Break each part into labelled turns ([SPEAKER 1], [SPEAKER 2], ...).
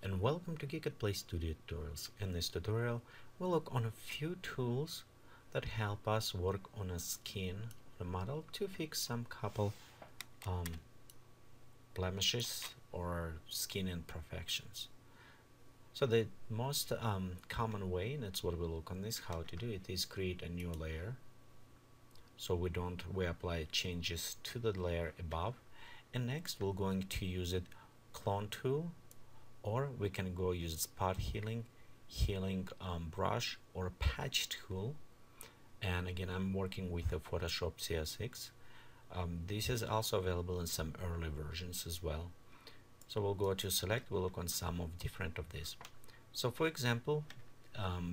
[SPEAKER 1] and welcome to Geekatplay Studio Tutorials. In this tutorial, we'll look on a few tools that help us work on a skin or a model to fix some couple blemishes or skin imperfections. So the most common way, and that's what we'll look on this, how to do it, is create a new layer. So we apply changes to the layer above, and next we're going to use it clone tool, or we can go use spot healing brush, or patch tool. And again, I'm working with a Photoshop CS6. This is also available in some early versions as well. So we'll go to select, we'll look on some of different of these. So for example,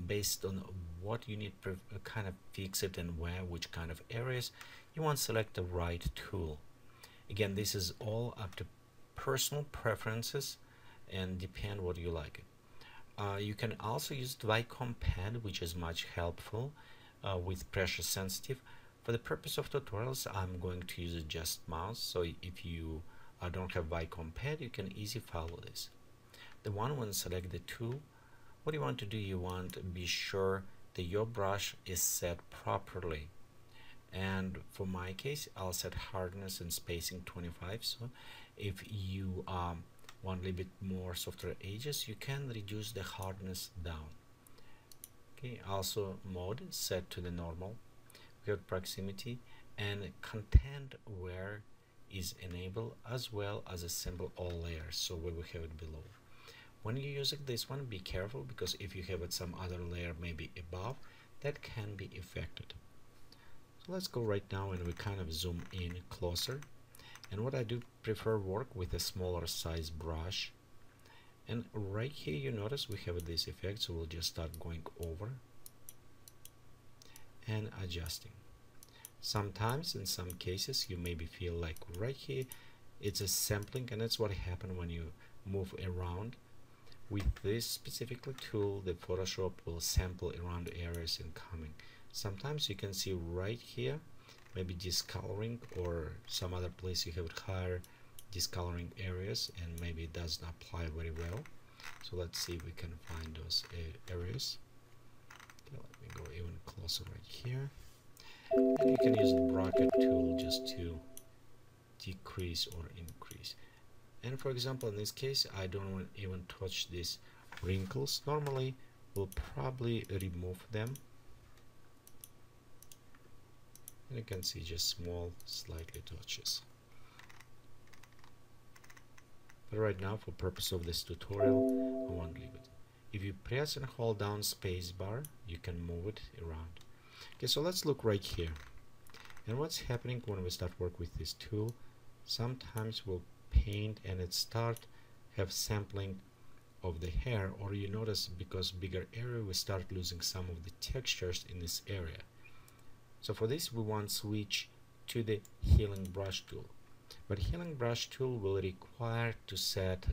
[SPEAKER 1] based on what you need to kind of fix it and where, which kind of areas, you want to select the right tool. Again, this is all up to personal preferences and depend what you like. You can also use the Vicom pad, which is much helpful with pressure sensitive. For the purpose of tutorials, I'm going to use just mouse, so if you don't have Vicom pad, you can easily follow this. The one when select the tool, what you want to do, you want to be sure that your brush is set properly. And for my case, I'll set hardness and spacing 25. So if you want a little bit more softer edges, you can reduce the hardness down. Okay, also mode set to the normal. We have proximity and content aware is enabled, as well as assemble all layers, so we will have it below. When you're using this one, be careful, because if you have it some other layer maybe above, that can be affected. So let's go right now and we kind of zoom in closer. And what I do prefer work with a smaller size brush. And right here you notice we have this effect, so we'll just start going over and adjusting. Sometimes in some cases you maybe feel like right here it's a sampling, and that's what happens when you move around. With this specific tool, the Photoshop will sample around areas and coming. Sometimes you can see right here maybe discoloring, or some other place you have higher discoloring areas and maybe it does not apply very well. So let's see if we can find those areas. Okay, let me go even closer right here. And you can use the bracket tool just to decrease or increase. And for example, in this case, I don't want to even touch these wrinkles. Normally we'll probably remove them. And you can see just small slightly touches. But right now, for purpose of this tutorial, I won't leave it. If you press and hold down spacebar, you can move it around. Okay, so let's look right here. And what's happening when we start work with this tool, sometimes we'll paint and it start have sampling of the hair, or you notice because bigger area we start losing some of the textures in this area. So for this we want to switch to the healing brush tool, but healing brush tool will require to set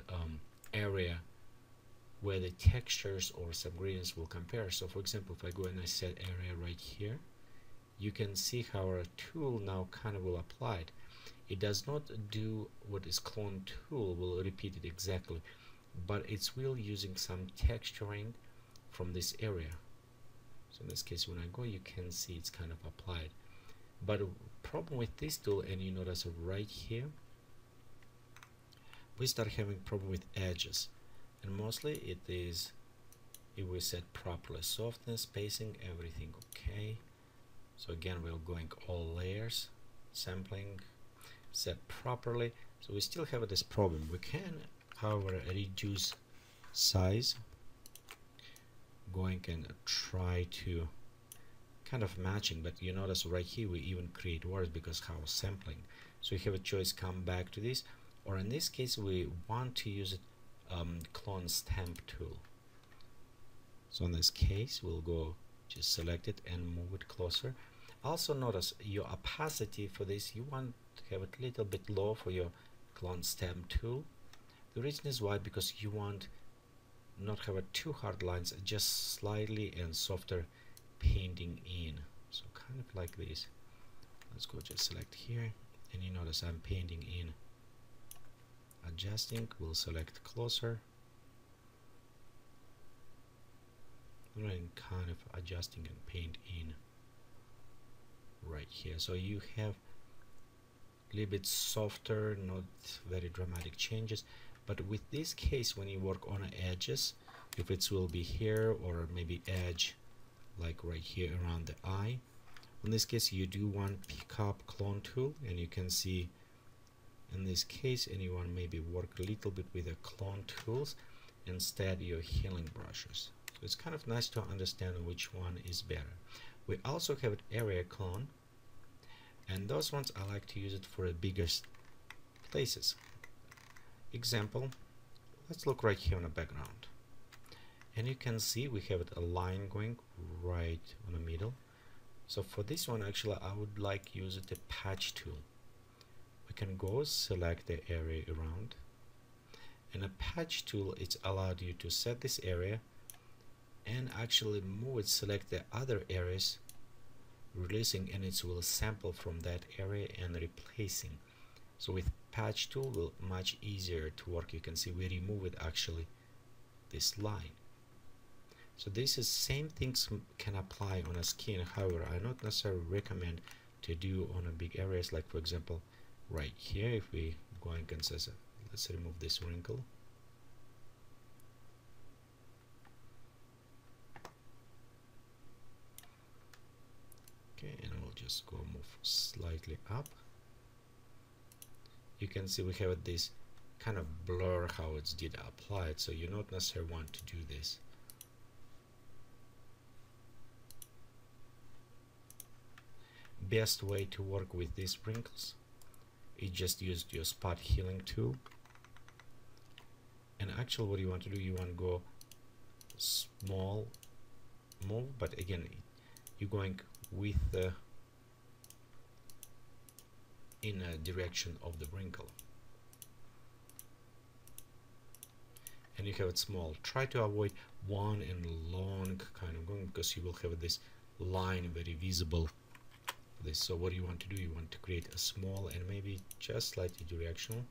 [SPEAKER 1] area where the textures or some gradients will compare. So for example, if I go and I set area right here, you can see how our tool now kind of will apply it. It does not do what is clone tool will repeat it exactly, but it's will using some texturing from this area. So in this case, when I go, you can see it's kind of applied. But the problem with this tool, and you notice right here, we start having problem with edges, and mostly it is if we set properly softness, spacing, everything okay. So again, we're going all layers, sampling, set properly. So we still have this problem. We can, however, reduce size, going and try to kind of matching, but you notice right here we even create words because how sampling. So you have a choice, come back to this, or in this case we want to use it clone stamp tool. So in this case we'll go just select it and move it closer. Also notice your opacity for this, you want to have it a little bit low for your clone stamp tool. The reason is why, because you want not have a too hard lines, just slightly and softer painting in. So kind of like this. Let's go just select here, and you notice I'm painting in. Adjusting, we'll select closer, and kind of adjusting and paint in right here, so you have a little bit softer, not very dramatic changes. But with this case, when you work on edges, if it will be here or maybe edge like right here around the eye, in this case you do want pick up clone tool, and you can see in this case, and you want maybe work a little bit with the clone tools instead your healing brushes. So it's kind of nice to understand which one is better. We also have an area clone, and those ones I like to use it for the biggest places. Example, let's look right here on the background, and you can see we have a line going right on the middle. So for this one, actually I would like to use the patch tool. We can go select the area around, and a patch tool, it's allowed you to set this area and actually move it, select the other areas, releasing, and it will sample from that area and replacing. So with patch tool will much easier to work. You can see we remove it actually this line. So this is same things can apply on a skin. However, I not necessarily recommend to do on a big areas, like for example right here. If we go and consider, let's remove this wrinkle. Okay, and we'll just go move slightly up. You can see we have this kind of blur how it's did applied, so you not necessarily want to do this. Best way to work with these wrinkles is just use your spot healing tool, and actually what you want to do, you want to go small move, but again you're going with the in a direction of the wrinkle, and you have it small. Try to avoid one and long kind of going, because you will have this line very visible. This, so what you want to do, you want to create a small and maybe just slightly directional,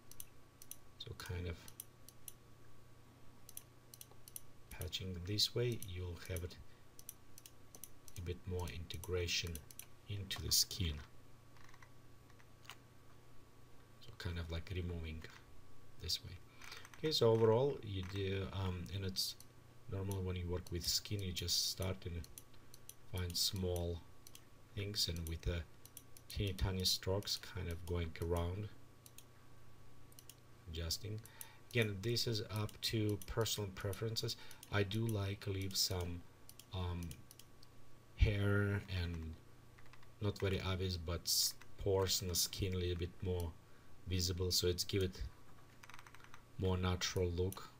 [SPEAKER 1] so kind of patching this way, you'll have it a bit more integration into the skin. Kind of like removing this way. Okay, so overall you do and it's normal when you work with skin, you just start and find small things, and with the teeny tiny strokes kind of going around, adjusting. Again, this is up to personal preferences. I do like leave some hair and not very obvious, but pores in the skin a little bit more visible, so it's give it more natural look.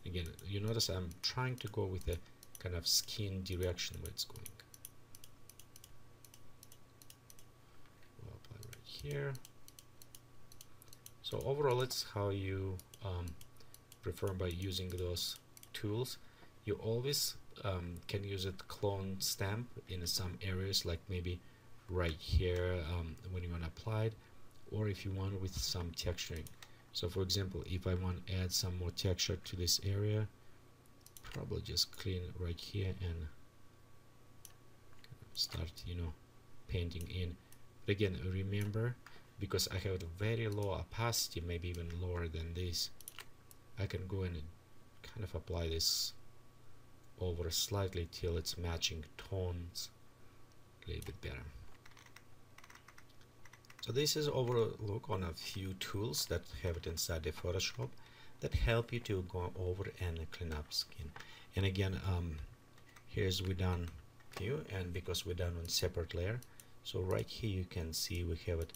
[SPEAKER 1] Again, you notice I'm trying to go with a kind of skin direction where it's going. We'll apply right here. So overall, it's how you prefer by using those tools. You always can use it clone stamp in some areas, like maybe right here when you want to apply it, or if you want with some texturing. So for example, if I want to add some more texture to this area, probably just clean right here and start, you know, painting in. But again, remember, because I have a very low opacity, maybe even lower than this, I can go in and kind of apply this over slightly till it's matching tones a little bit better. So this is overlook on a few tools that have it inside the Photoshop that help you to go over and clean up skin. And again, here's we done few, and because we're done on separate layer, so right here you can see we have it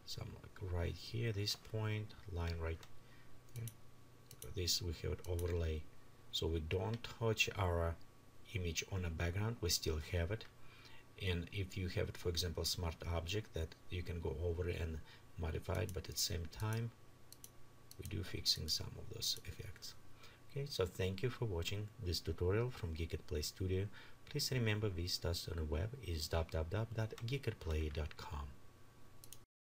[SPEAKER 1] some like right here, this point line right here. This we have it overlay, so we don't touch our image on a background, we still have it. And if you have it, for example, smart object, that you can go over and modify it, but at the same time we do fixing some of those effects. Okay, so thank you for watching this tutorial from Geekatplay Studio. Please remember, visit us on the web is www.geekatplay.com.